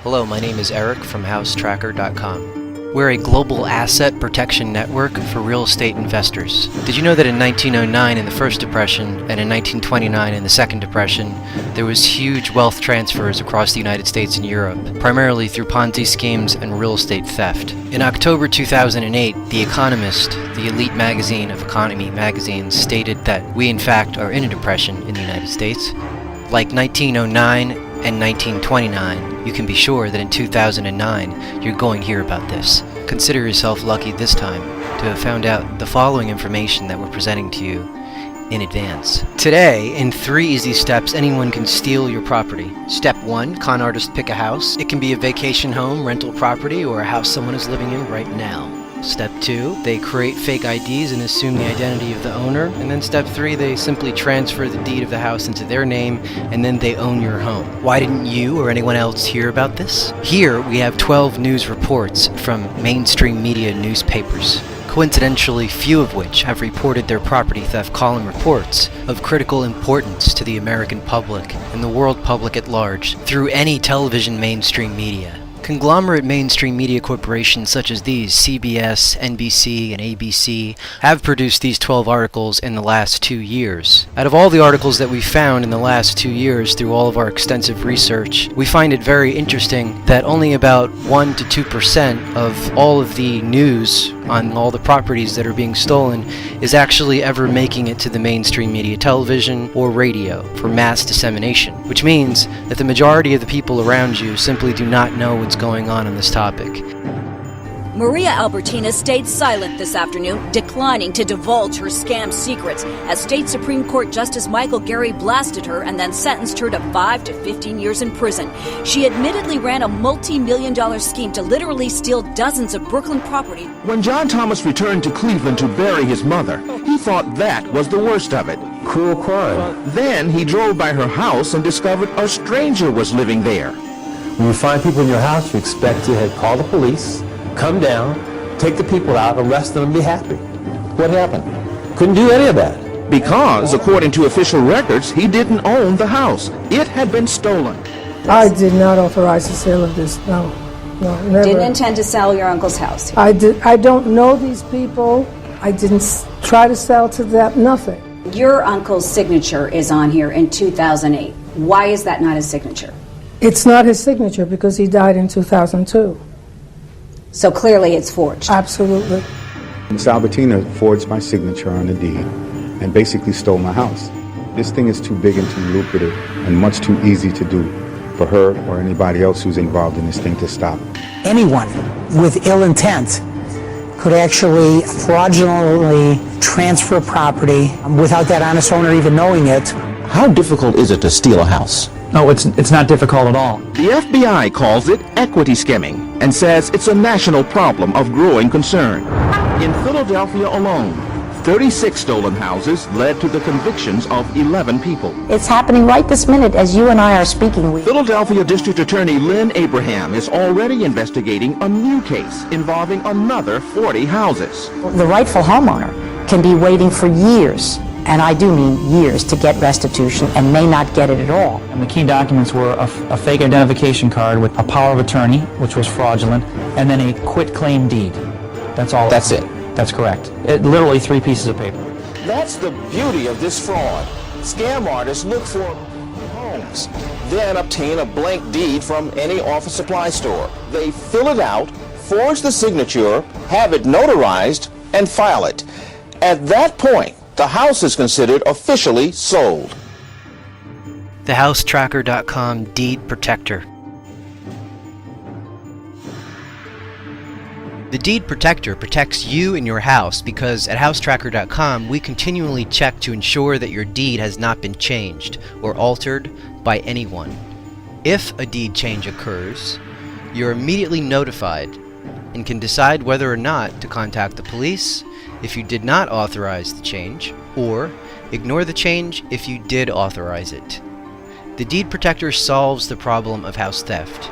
Hello, my name is Eric from housetracker.com. We're a global asset protection network for real estate investors. Did you know that in 1909 in the First Depression and in 1929 in the Second Depression, there was huge wealth transfers across the United States and Europe, primarily through Ponzi schemes and real estate theft? In October 2008, The Economist, the elite magazine of economy magazines, stated that we in fact are in a depression in the United States. Like 1909 and 1929, you can be sure that in 2009 you're going to hear about this. Consider yourself lucky this time to have found out the following information that we're presenting to you in advance. Today, in 3 easy steps, anyone can steal your property. Step 1, con artists pick a house. It can be a vacation home, rental property, or a house someone is living in right now. Step 2, they create fake IDs and assume the identity of the owner. And then step 3, they simply transfer the deed of the house into their name, and then they own your home. Why didn't you or anyone else hear about this? Here we have 12 news reports from mainstream media newspapers, coincidentally few of which have reported their property theft column reports of critical importance to the American public and the world public at large through any television mainstream media. Conglomerate mainstream media corporations such as these, CBS, NBC, and ABC, have produced these 12 articles in the last 2 years. Out of all the articles that we found in the last 2 years through all of our extensive research, we find it very interesting that only about 1 to 2% of all of the news on all the properties that are being stolen is actually ever making it to the mainstream media television or radio for mass dissemination, which means that the majority of the people around you simply do not know what's going on this topic. Maria Albertina stayed silent this afternoon, declining to divulge her scam secrets as State Supreme Court Justice Michael Gary blasted her and then sentenced her to 5 to 15 years in prison. She admittedly ran a multi-million-dollar scheme to literally steal dozens of Brooklyn property. When John Thomas returned to Cleveland to bury his mother, he thought that was the worst of it. Cruel crime. Then he drove by her house and discovered a stranger was living there. When you find people in your house, you expect to call the police, come down, take the people out, arrest them, and be happy. What happened? Couldn't do any of that. Because, according to official records, he didn't own the house. It had been stolen. I did not authorize the sale of this, no, never. Didn't intend to sell your uncle's house. I don't know these people. I didn't try to sell to them, nothing. Your uncle's signature is on here in 2008. Why is that not his signature? It's not his signature because he died in 2002. So clearly it's forged. Absolutely. Ms. Albertina forged my signature on the deed and basically stole my house. This thing is too big and too lucrative and much too easy to do for her or anybody else who's involved in this thing to stop. Anyone with ill intent could actually fraudulently transfer property without that honest owner even knowing it. How difficult is it to steal a house? No, it's not difficult at all. The FBI calls it equity skimming and says it's a national problem of growing concern. In Philadelphia alone, 36 stolen houses led to the convictions of 11 people. It's happening right this minute as you and I are speaking. Philadelphia District Attorney Lynn Abraham is already investigating a new case involving another 40 houses. The rightful homeowner can be waiting for years, and I do mean years, to get restitution and may not get it at all. And the key documents were a fake identification card with a power of attorney, which was fraudulent, and then a quitclaim deed. That's all. That's it. That's correct. Literally 3 pieces of paper. That's the beauty of this fraud. Scam artists look for homes, then obtain a blank deed from any office supply store. They fill it out, forge the signature, have it notarized, and file it. At that point, the house is considered officially sold. The housetracker.com Deed Protector. The Deed Protector protects you and your house because at housetracker.com we continually check to ensure that your deed has not been changed or altered by anyone. If a deed change occurs, you're immediately notified and can decide whether or not to contact the police if you did not authorize the change, or ignore the change if you did authorize it. The Deed Protector solves the problem of house theft.